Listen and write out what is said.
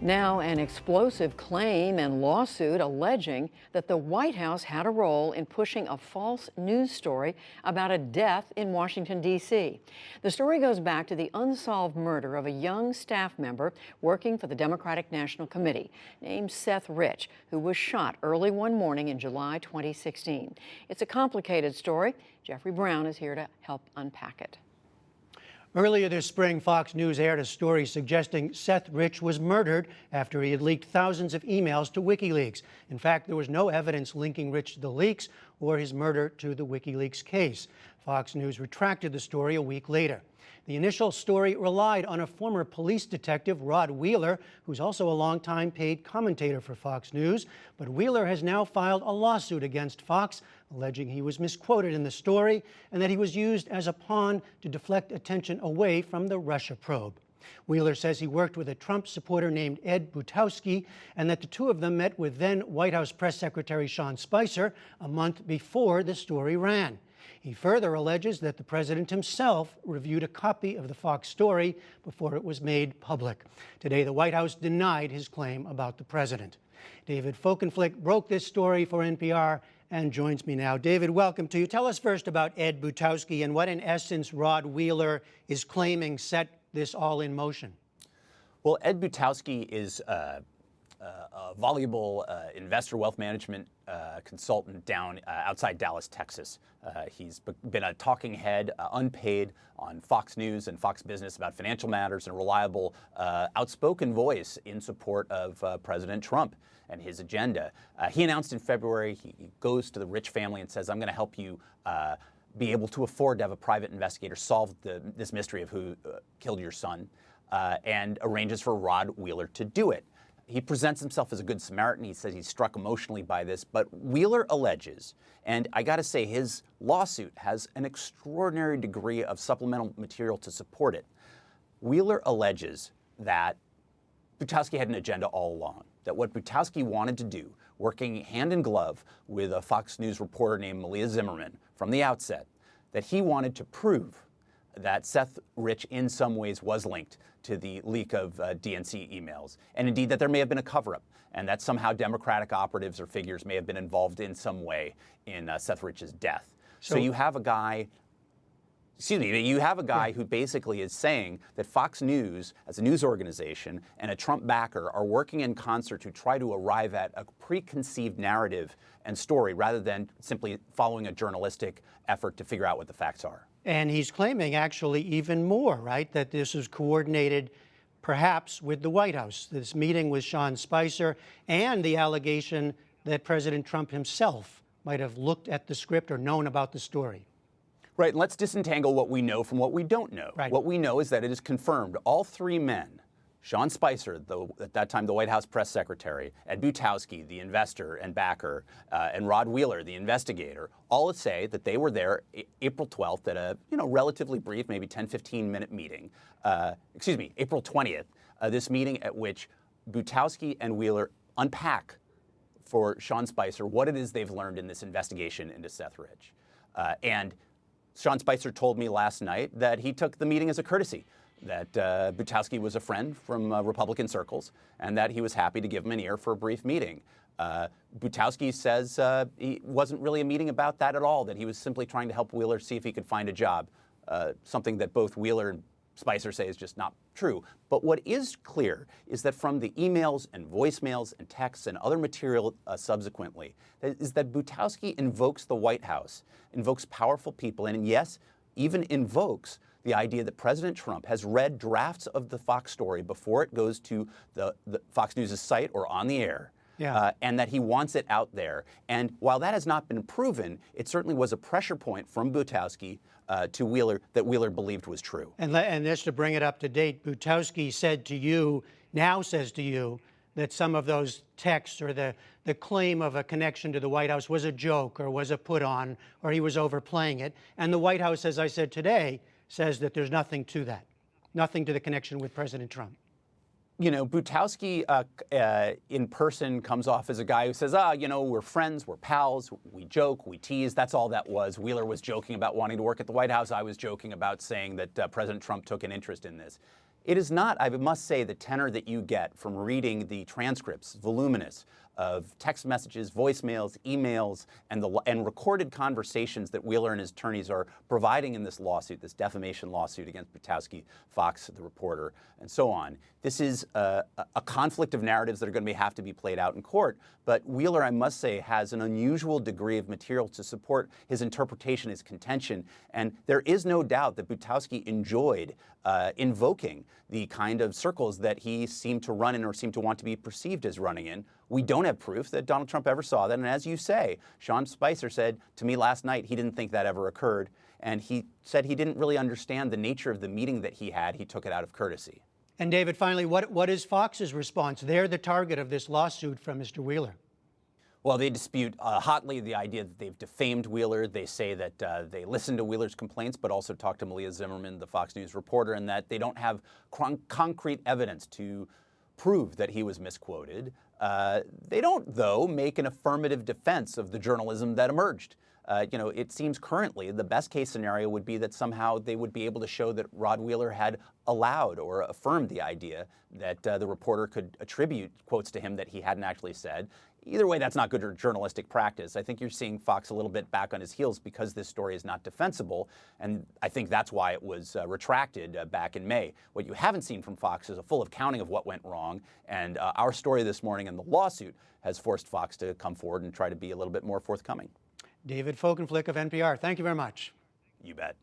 Now, an explosive claim and lawsuit alleging that the White House had a role in pushing a false news story about a death in Washington, D.C. The story goes back to the unsolved murder of a young staff member working for the Democratic National Committee named Seth Rich, who was shot early one morning in July 2016. It's a complicated story. Jeffrey Brown is here to help unpack it. Earlier this spring, Fox News aired a story suggesting Seth Rich was murdered after he had leaked thousands of emails to WikiLeaks. In fact, there was no evidence linking Rich to the leaks or his murder to the WikiLeaks case. Fox News retracted the story a week later. The initial story relied on a former police detective, Rod Wheeler, who's also a longtime paid commentator for Fox News. But Wheeler has now filed a lawsuit against Fox, alleging he was misquoted in the story and that he was used as a pawn to deflect attention away from the Russia probe. Wheeler says he worked with a Trump supporter named Ed Butowski and that the two of them met with then White House Press Secretary Sean Spicer a month before the story ran. He further alleges that the president himself reviewed a copy of the Fox story before it was made public. Today, the White House denied his claim about the president. David Folkenflik broke this story for NPR and joins me now. David, welcome to you. Tell us first about Ed Butowski and what, in essence, Rod Wheeler is claiming set this all in motion. Well, Ed Butowski is a voluble investor wealth management consultant down outside Dallas, Texas. He's been a talking head, unpaid, on Fox News and Fox Business about financial matters, and a reliable, outspoken voice in support of President Trump and his agenda. He announced in February he goes to the Rich family and says, I'm going to help you be able to afford to have a private investigator solve this mystery of who killed your son, and arranges for Rod Wheeler to do it. He presents himself as a good Samaritan. He says he's struck emotionally by this, but Wheeler alleges, and I got to say his lawsuit has an extraordinary degree of supplemental material to support it. Wheeler alleges that Butowski had an agenda all along, that what Butowski wanted to do, working hand in glove with a Fox News reporter named Malia Zimmerman from the outset, that he wanted to prove that Seth Rich in some ways was linked to the leak of DNC emails, and indeed that there may have been a cover-up, and that somehow Democratic operatives or figures may have been involved in some way in Seth Rich's death. So you have a guy, who basically is saying that Fox News, as a news organization, and a Trump backer are working in concert to try to arrive at a preconceived narrative and story rather than simply following a journalistic effort to figure out what the facts are. And he's claiming actually even more, right, that this is coordinated perhaps with the White House, this meeting with Sean Spicer, and the allegation that President Trump himself might have looked at the script or known about the story. Right, and let's disentangle what we know from what we don't know. Right. What we know is that it is confirmed all three men, Sean Spicer, at that time the White House press secretary, Ed Butowski, the investor and backer, and Rod Wheeler, the investigator, all say that they were there April 12th at a relatively brief, maybe 10, 15-minute meeting. April 20th, this meeting at which Butowski and Wheeler unpack for Sean Spicer what it is they've learned in this investigation into Seth Rich. And Sean Spicer told me last night that he took the meeting as a courtesy, that Butowski was a friend from Republican circles, and that he was happy to give him an ear for a brief meeting. Butowski says he wasn't really a meeting about that at all, that he was simply trying to help Wheeler see if he could find a job, something that both Wheeler and Spicer say is just not true. But what is clear is that from the emails and voicemails and texts and other material subsequently, is that Butowski invokes the White House, invokes powerful people, and yes, even invokes the idea that President Trump has read drafts of the Fox story before it goes to the Fox News' site or on the air. Yeah. And that he wants it out there. And while that has not been proven, it certainly was a pressure point from Butowski to Wheeler that Wheeler believed was true. And just to bring it up to date, Butowski said to you, now says to you, that some of those texts or the claim of a connection to the White House was a joke or was a put on or he was overplaying it. And the White House, as I said today, says that there's nothing to that, nothing to the connection with President Trump. You know, Butowski in person comes off as a guy who says, we're friends, we're pals, we joke, we tease. That's all that was. Wheeler was joking about wanting to work at the White House. I was joking about saying that President Trump took an interest in this. It is not, I must say, the tenor that you get from reading the transcripts, voluminous, of text messages, voicemails, emails, and recorded conversations that Wheeler and his attorneys are providing in this lawsuit, this defamation lawsuit against Butowski, Fox, the reporter, and so on. This is a conflict of narratives that are going to have to be played out in court. But Wheeler, I must say, has an unusual degree of material to support his interpretation, his contention. And there is no doubt that Butowski enjoyed invoking the kind of circles that he seemed to run in or seemed to want to be perceived as running in. We don't have proof that Donald Trump ever saw that. And as you say, Sean Spicer said to me last night he didn't think that ever occurred. And he said he didn't really understand the nature of the meeting that he had. He took it out of courtesy. And David, finally, what is Fox's response? They're the target of this lawsuit from Mr. Wheeler. Well, they dispute hotly the idea that they've defamed Wheeler. They say that they listened to Wheeler's complaints, but also talked to Malia Zimmerman, the Fox News reporter, and that they don't have concrete evidence to prove that he was misquoted. They don't, though, make an affirmative defense of the journalism that emerged. It seems currently the best case scenario would be that somehow they would be able to show that Rod Wheeler had allowed or affirmed the idea that the reporter could attribute quotes to him that he hadn't actually said. Either way, that's not good journalistic practice. I think you're seeing Fox a little bit back on his heels because this story is not defensible, and I think that's why it was retracted back in May. What you haven't seen from Fox is a full accounting of what went wrong, and our story this morning and the lawsuit has forced Fox to come forward and try to be a little bit more forthcoming. David Folkenflik of NPR, thank you very much. You bet.